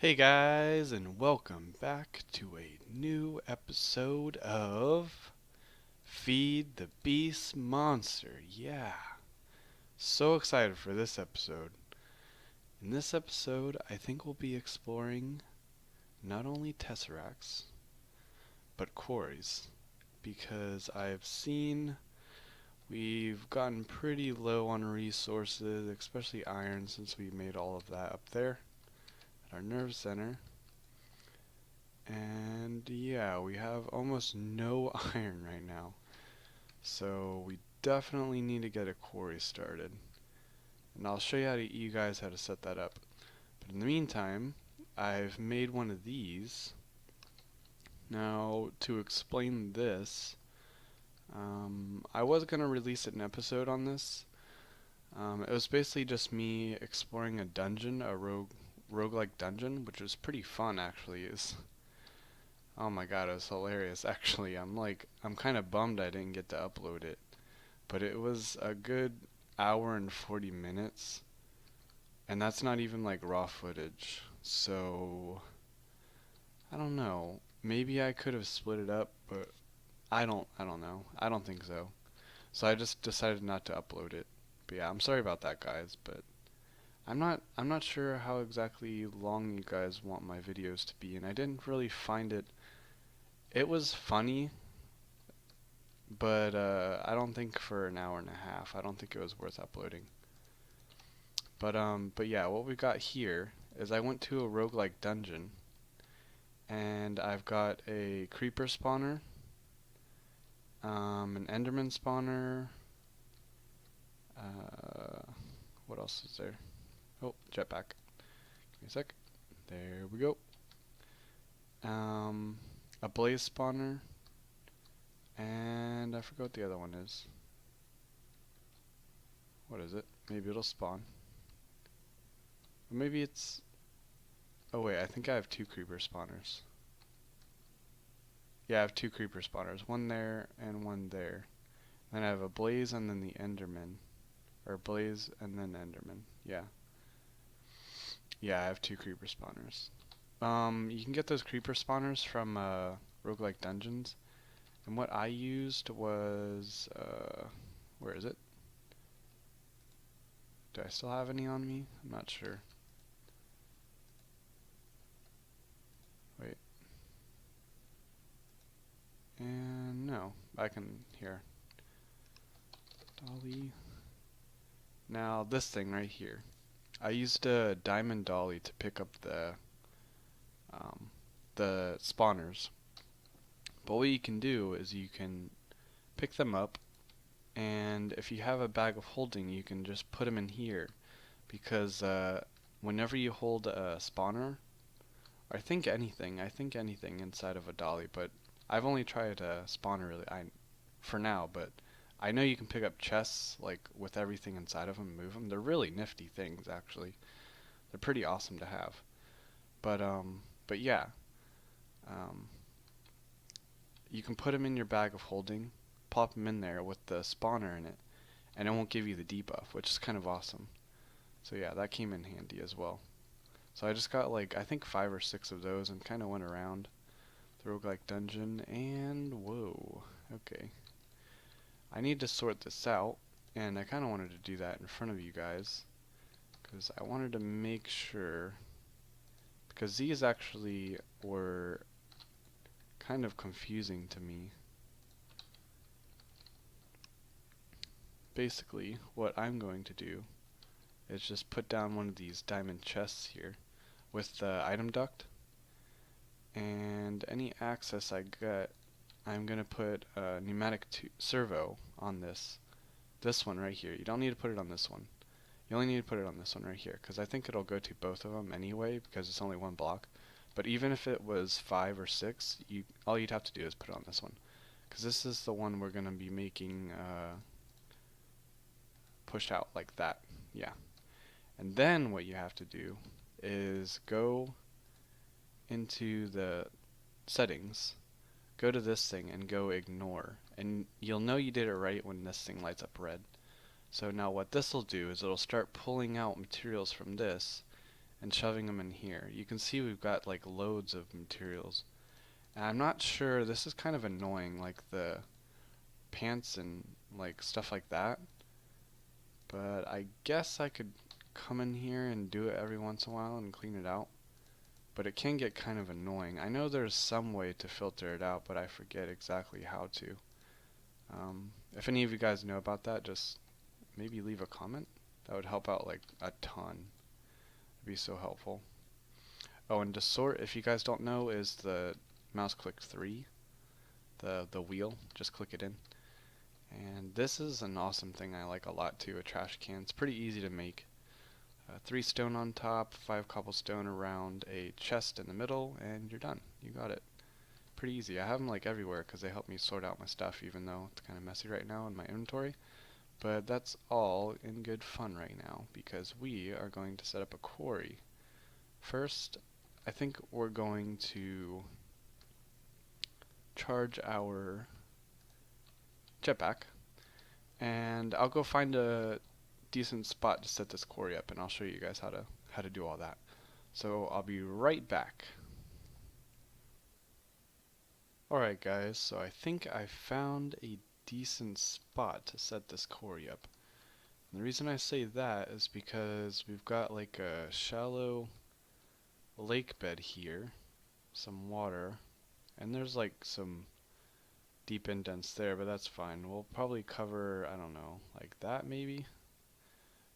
Hey guys, and welcome back to a new episode of Feed the Beast Monster. Yeah, so excited for this episode. In this episode, I think we'll be exploring not only tesseracts, but quarries. Because I've seen we've gotten pretty low on resources, especially iron, since we made all of that up there at our nerve center. And yeah, we have almost no iron right now. So we definitely need to get a quarry started. And I'll show you guys how to set that up. But in the meantime, I've made one of these. Now, to explain this, I was going to release an episode on this. It was basically just me exploring a dungeon, a roguelike dungeon, which was pretty fun actually. Oh my god, it was hilarious. Actually, I'm kind of bummed I didn't get to upload it. But it was a good hour and 40 minutes. And that's not even like raw footage. So, I don't know. Maybe I could have split it up, but I don't know. I don't think so. So I just decided not to upload it. But yeah, I'm sorry about that, guys, but I'm not sure how exactly long you guys want my videos to be, and I didn't really find it was funny, but I don't think for an hour and a half. I don't think it was worth uploading. But yeah, what we got here is I went to a roguelike dungeon, and I've got a creeper spawner, an enderman spawner. Uh, what else is there? Oh, jetpack. Give me a sec. There we go. Um, a blaze spawner, and I forgot what the other one is. What is it? Maybe it'll spawn. Or maybe it's... Oh wait, I think I have two creeper spawners. Yeah, I have two creeper spawners. One there and one there. Then I have a blaze and then the enderman. Or blaze and then enderman. Yeah. Yeah, I have two creeper spawners. You can get those creeper spawners from roguelike dungeons. And what I used was... where is it? Do I still have any on me? I'm not sure. Wait. And no, I can here. Dolly. Now this thing right here. I used a diamond dolly to pick up the spawners. But what you can do is you can pick them up, and if you have a bag of holding, you can just put them in here, because whenever you hold a spawner, or I think anything inside of a dolly, but I've only tried a spawner really, for now, but I know you can pick up chests like with everything inside of them and move them. They're really nifty things actually. They're pretty awesome to have. But yeah, um, you can put them in your bag of holding, pop them in there with the spawner in it, and it won't give you the debuff, which is kind of awesome. So yeah, that came in handy as well. So I just got like I think 5 or 6 of those and kind of went around the roguelike dungeon, and whoa, okay. I need to sort this out, and I kind of wanted to do that in front of you guys, because I wanted to make sure, because these actually were kind of confusing to me. Basically, what I'm going to do is just put down one of these diamond chests here with the item duct, and any access I get, I'm going to put a pneumatic servo on this one right here. You don't need to put it on this one. You only need to put it on this one right here, because I think it'll go to both of them anyway, because it's only one block. But even if it was 5 or 6, all you'd have to do is put it on this one, because this is the one we're going to be making pushed out like that. Yeah. And then what you have to do is go into the settings, go to this thing and go ignore, and you'll know you did it right when this thing lights up red. So now what this will do is it'll start pulling out materials from this, and shoving them in here. You can see we've got like loads of materials. And I'm not sure, this is kind of annoying, like the pants and like stuff like that. But I guess I could come in here and do it every once in a while and clean it out. But it can get kind of annoying. I know there's some way to filter it out, but I forget exactly how to. If any of you guys know about that, just maybe leave a comment. That would help out like a ton. It'd be so helpful. Oh, and to sort, if you guys don't know, is the mouse click 3, the wheel. Just click it in. And this is an awesome thing I like a lot too, a trash can. It's pretty easy to make. 3 stone on top, 5 cobblestone around, a chest in the middle, and you're done. You got it. Pretty easy. I have them like everywhere because they help me sort out my stuff, even though it's kind of messy right now in my inventory. But that's all in good fun right now because we are going to set up a quarry. First, I think we're going to charge our jetpack, and I'll go find a decent spot to set this quarry up, and I'll show you guys how to do all that. So I'll be right back. Alright guys, so I think I found a decent spot to set this quarry up. And the reason I say that is because we've got like a shallow lake bed here, some water, and there's like some deep indents there, but that's fine. We'll probably cover, I don't know, like that maybe?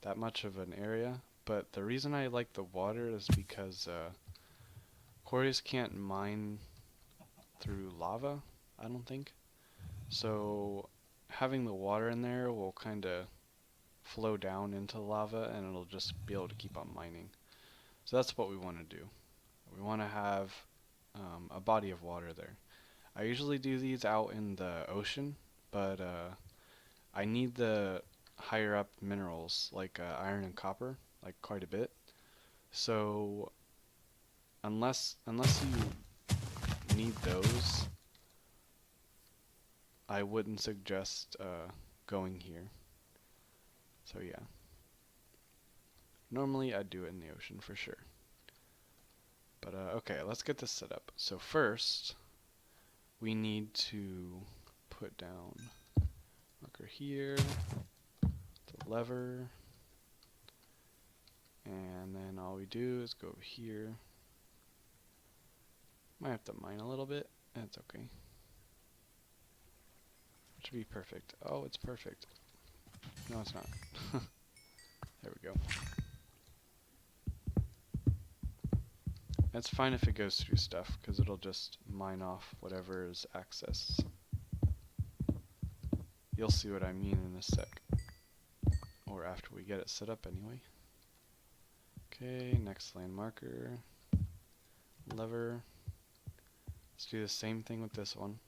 That much of an area. But the reason I like the water is because quarries can't mine through lava, I don't think. So having the water in there will kind of flow down into lava and it'll just be able to keep on mining. So that's what we want to do. We want to have a body of water there. I usually do these out in the ocean, but I need the higher up minerals like iron and copper, like quite a bit. So unless you need those, I wouldn't suggest going here. So yeah, normally I'd do it in the ocean for sure. But okay, let's get this set up. So first, we need to put down marker here, the lever, and then all we do is go over here. Might have to mine a little bit. That's okay. Should be perfect. Oh, it's perfect. No, it's not. There we go. It's fine if it goes through stuff, because it'll just mine off whatever is access. You'll see what I mean in a sec. Or after we get it set up anyway. Okay, next land marker. Lever. Let's do the same thing with this one.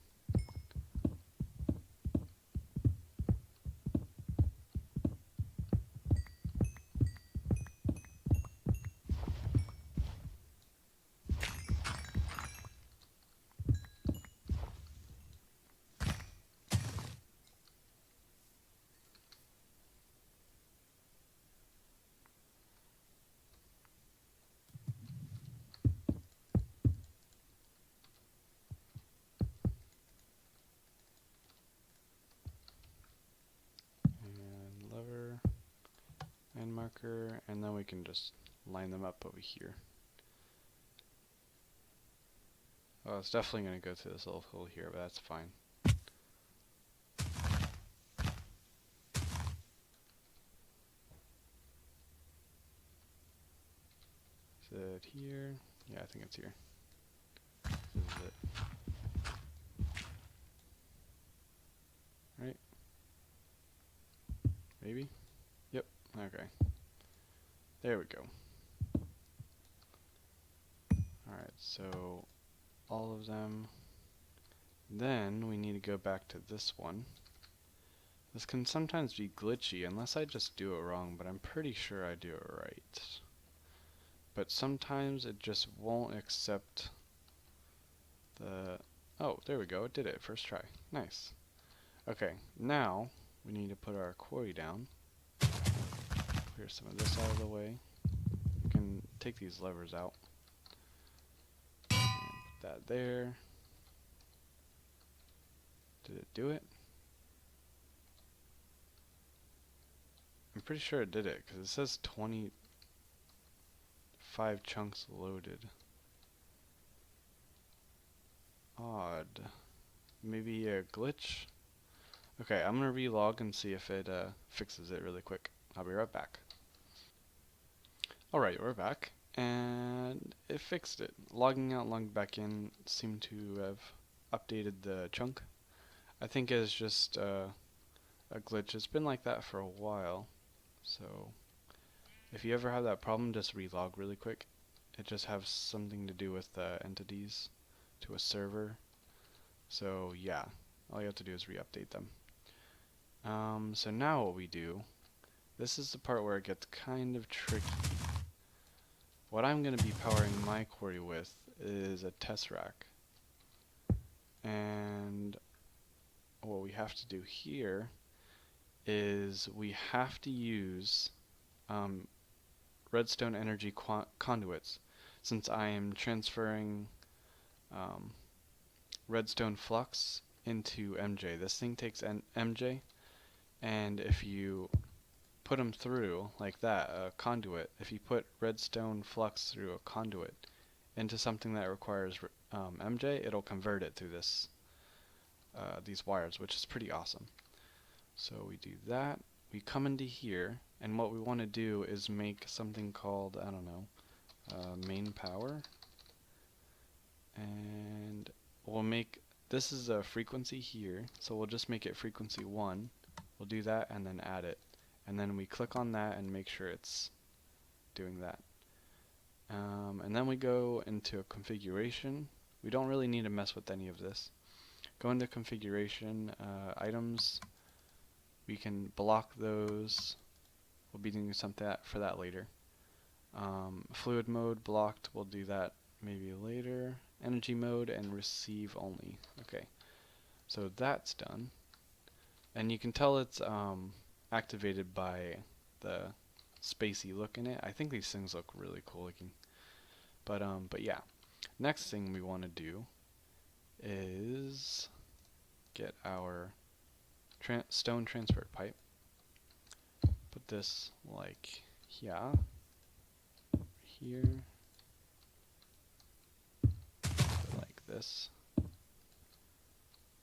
Marker, and then we can just line them up over here. Oh, it's definitely going to go through this little hole here, but that's fine. Is it here? Yeah, I think it's here. This is it. Right? Maybe? Yep, okay. There we go. Alright, so all of them. Then we need to go back to this one. This can sometimes be glitchy unless I just do it wrong, but I'm pretty sure I do it right. But sometimes it just won't accept the... Oh, there we go, it did it, first try. Nice. Okay, now we need to put our quarry down. Clear some of this out of the way. You can take these levers out. And put that there. Did it do it? I'm pretty sure it did it, because it says 25 chunks loaded. Odd. Maybe a glitch? Okay, I'm gonna relog and see if it fixes it really quick. I'll be right back. Alright, we're back, and it fixed it. Logging out, logging back in seemed to have updated the chunk. I think it's just a glitch. It's been like that for a while, so if you ever have that problem, just relog really quick. It just has something to do with entities to a server. So yeah, all you have to do is re-update them. So now what we do, this is the part where it gets kind of tricky. What I'm going to be powering my quarry with is a test rack. And what we have to do here is we have to use redstone energy conduits, since I am transferring redstone flux into MJ. This thing takes MJ, and if you put them through like that, a conduit, if you put redstone flux through a conduit into something that requires MJ, it'll convert it through this these wires, which is pretty awesome. So we do that, we come into here, and what we want to do is make something called, I don't know, main power, and we'll make, this is a frequency here, so we'll just make it frequency 1. We'll do that and then add it, and then we click on that and make sure it's doing that. And then we go into configuration. We don't really need to mess with any of this. Go into configuration, items, we can block those. We'll be doing something for that later. Fluid mode blocked, we'll do that maybe later. Energy mode and receive only. Okay, so that's done. And you can tell it's activated by the spacey look in it. I think these things look really cool looking. But yeah, next thing we want to do is get our stone transfer pipe. Put this like here, like this.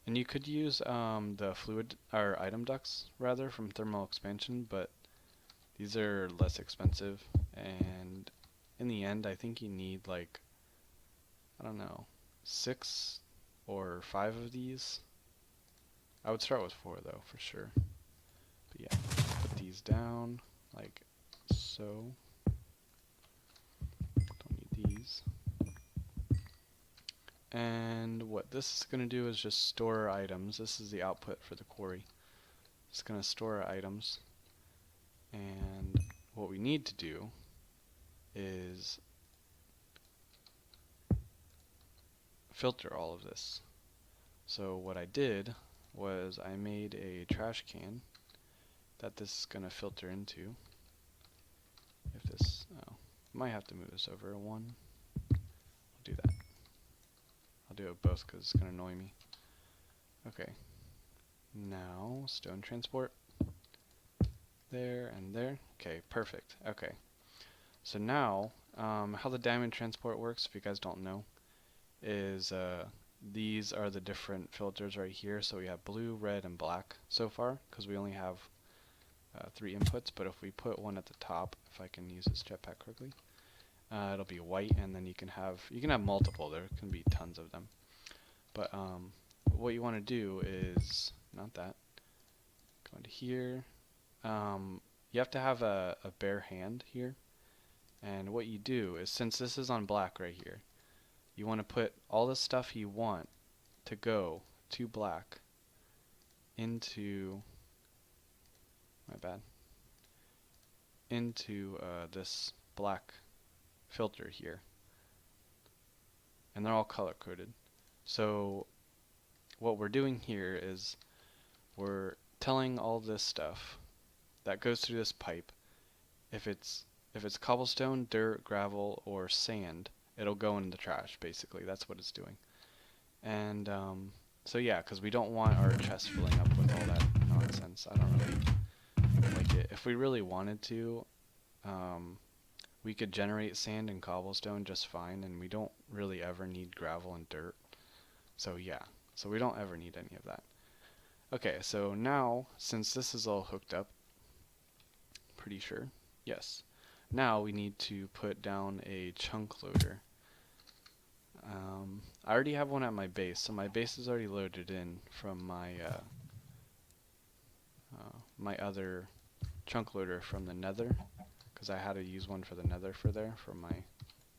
And you could use the fluid or item ducts rather from thermal expansion, but these are less expensive, and in the end I think you need like, I don't know, 6 or 5 of these. I would start with 4 though, for sure. But yeah, put these down like so. Don't need these. And what this is going to do is just store items. This is the output for the quarry. It's going to store items. And what we need to do is filter all of this. So what I did was I made a trash can that this is going to filter into. If this, oh, might have to move this over 1. I'll do that. I'll do it both because it's going to annoy me. Okay. Now, stone transport. There and there. Okay, perfect. Okay. So now, how the diamond transport works, if you guys don't know, is these are the different filters right here. So we have blue, red, and black so far, because we only have 3 inputs. But if we put one at the top, if I can use this jetpack correctly, it'll be white, and then you can have multiple. There can be tons of them. But what you want to do is not that. Go into here. You have to have a bare hand here. And what you do is, since this is on black right here, you want to put all the stuff you want to go to black into, my bad, into this black filter here. And they're all color coded. So what we're doing here is we're telling all this stuff that goes through this pipe, if it's if it's cobblestone, dirt, gravel, or sand, it'll go in the trash, basically. That's what it's doing. And so yeah, because we don't want our chest filling up with all that nonsense. I don't really like it. If we really wanted to, we could generate sand and cobblestone just fine, and we don't really ever need gravel and dirt. So yeah, so we don't ever need any of that. Okay, so now, since this is all hooked up, pretty sure, yes. Now we need to put down a chunk loader. I already have one at my base, so my base is already loaded in from my other chunk loader from the nether, because I had to use one for the nether for my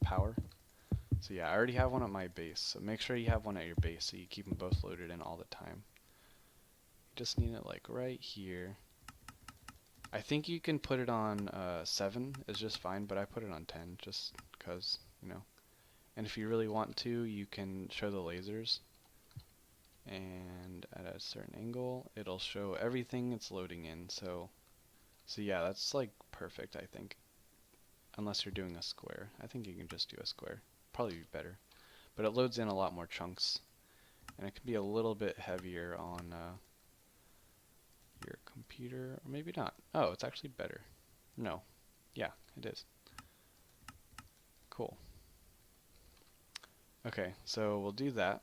power. So yeah, I already have one at my base, so make sure you have one at your base so you keep them both loaded in all the time. You just need it like right here. I think you can put it on 7 is just fine, but I put it on 10 just because, you know. And if you really want to, you can show the lasers, and at a certain angle it'll show everything it's loading in. So yeah, that's like perfect, I think, unless you're doing a square. I think you can just do a square, probably be better, but it loads in a lot more chunks, and it can be a little bit heavier on your computer, or maybe not. Oh, it's actually better. No, yeah, it is. Cool. Okay, so we'll do that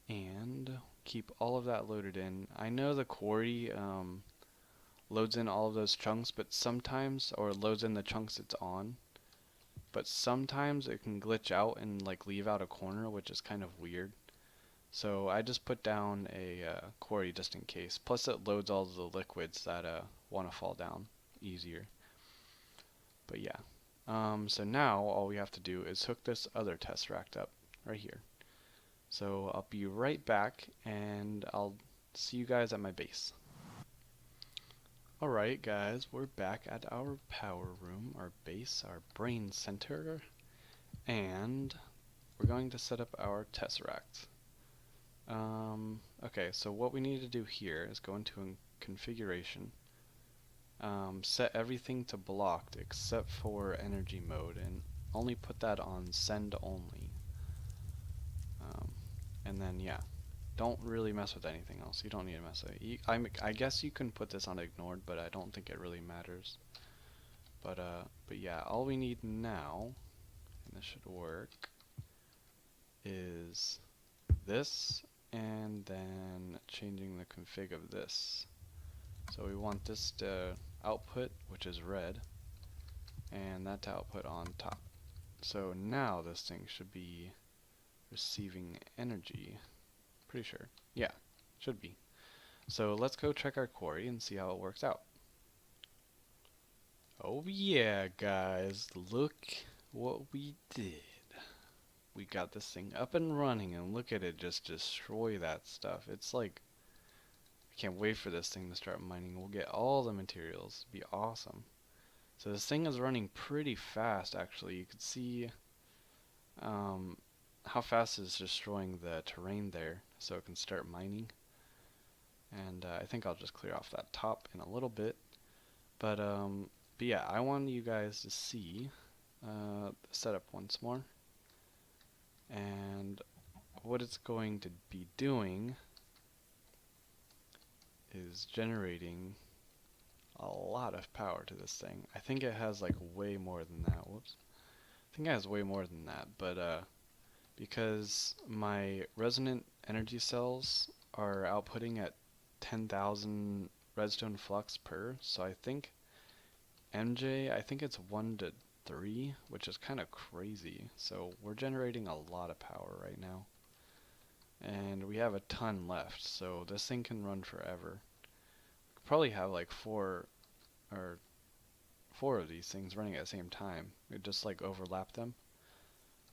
and keep all of that loaded in. I know the Quarry loads in all of those chunks, but sometimes, or loads in the chunks it's on, but sometimes it can glitch out and like leave out a corner, which is kind of weird. So I just put down a Quarry just in case. Plus it loads all the liquids that want to fall down easier. But yeah. So now all we have to do is hook this other test rack up right here. So I'll be right back, and I'll see you guys at my base. Alright guys, we're back at our power room, our base, our brain center, and we're going to set up our tesseract. Okay, so what we need to do here is go into configuration, set everything to blocked except for energy mode, and only put that on send only. And then yeah, don't really mess with anything else. You don't need to mess with it. I guess you can put this on ignored, but I don't think it really matters. But yeah, all we need now, and this should work, is this, and then changing the config of this. So we want this to output, which is red, and that to output on top. So now this thing should be receiving energy. Pretty sure. Yeah, should be. So let's go check our quarry and see how it works out. Oh yeah, guys, look what we did. We got this thing up and running, and look at it just destroy that stuff. It's like, I can't wait for this thing to start mining. We'll get all the materials. It'll be awesome. So this thing is running pretty fast, actually. You can see how fast it's destroying the terrain there, so it can start mining. And I think I'll just clear off that top in a little bit. But yeah, I want you guys to see the setup once more. And what it's going to be doing is generating a lot of power to this thing. I think it has like way more than that. Whoops. I think it has way more than that, but because my resonant energy cells are outputting at 10,000 redstone flux per, so I think I think it's 1 to 3, which is kind of crazy. So we're generating a lot of power right now, and we have a ton left, so this thing can run forever. Could probably have like four of these things running at the same time. We just like overlap them.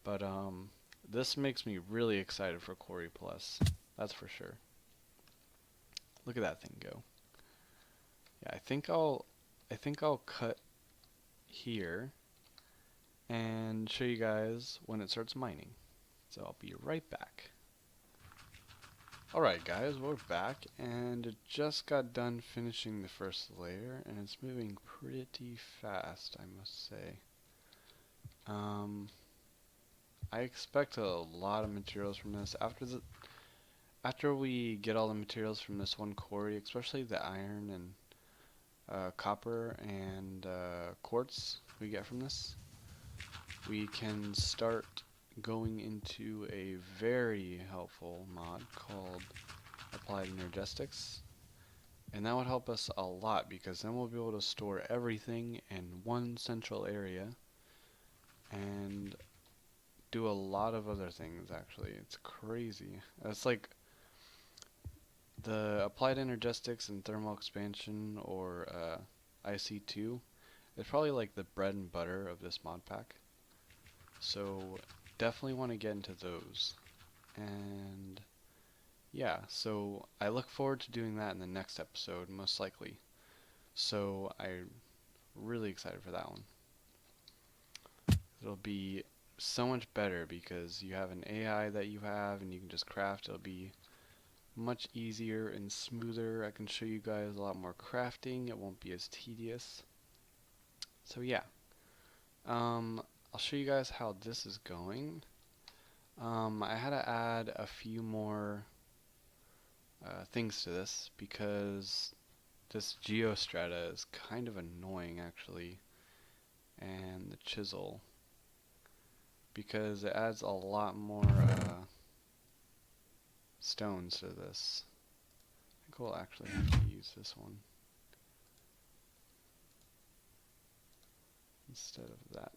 But this makes me really excited for Quarry Plus. That's for sure. Look at that thing go. Yeah, I think I'll cut here and show you guys when it starts mining. So I'll be right back. Alright guys, we're back, and it just got done finishing the first layer, and it's moving pretty fast, I must say. Um, I expect a lot of materials from this. After we get all the materials from this one quarry, especially the iron and copper and quartz we get from this, we can start going into a very helpful mod called Applied Energetics. And that would help us a lot because then we'll be able to store everything in one central area and do a lot of other things actually. It's crazy. It's like the applied energetics and thermal expansion or IC2 is probably like the bread and butter of this mod pack. So definitely want to get into those. And yeah, so I look forward to doing that in the next episode, most likely. So I'm really excited for that one. It'll be so much better because you have an AI that you have and you can just craft. It'll be much easier and smoother. I can show you guys a lot more crafting. It won't be as tedious. So yeah, I'll show you guys how this is going. I had to add a few more things to this because this geostrata is kind of annoying actually, and the chisel, because it adds a lot more stones to this. I think we'll actually have to use this one instead of that.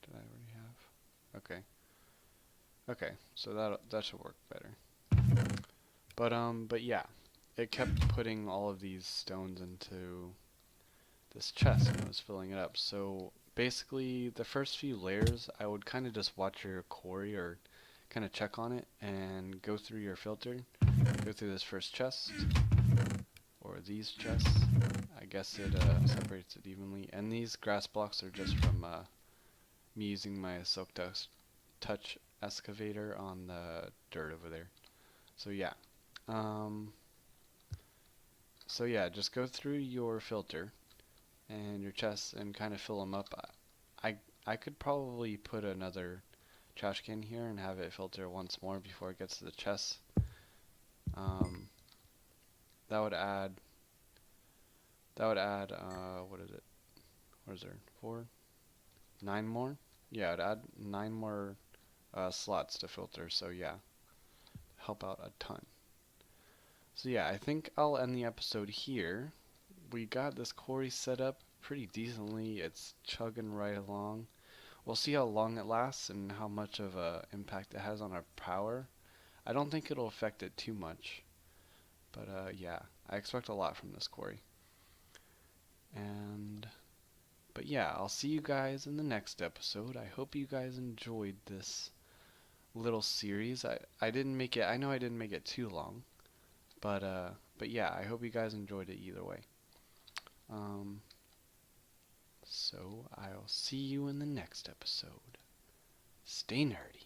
Did I already have? Okay. Okay, so that should work better. But yeah, it kept putting all of these stones into this chest and it was filling it up. So basically, the first few layers, I would kind of just watch your quarry or kind of check on it and go through your filter, go through this first chest or these chests. I guess it separates it evenly. And these grass blocks are just from me using my silk touch excavator on the dirt over there. So yeah. Just go through your filter and your chests and kind of fill them up. I could probably put another trash can here and have it filter once more before it gets to the chest. That would add what is it? What is there? 4? 9 more? Yeah, it'd add 9 more slots to filter, so yeah. Help out a ton. So yeah, I think I'll end the episode here. We got this quarry set up pretty decently. It's chugging right along. We'll see how long it lasts and how much of a impact it has on our power. I don't think it'll affect it too much. But yeah, I expect a lot from this quarry. But yeah, I'll see you guys in the next episode. I hope you guys enjoyed this little series. I didn't make it, I know I didn't make it too long. But yeah, I hope you guys enjoyed it either way. So I'll see you in the next episode. Stay nerdy.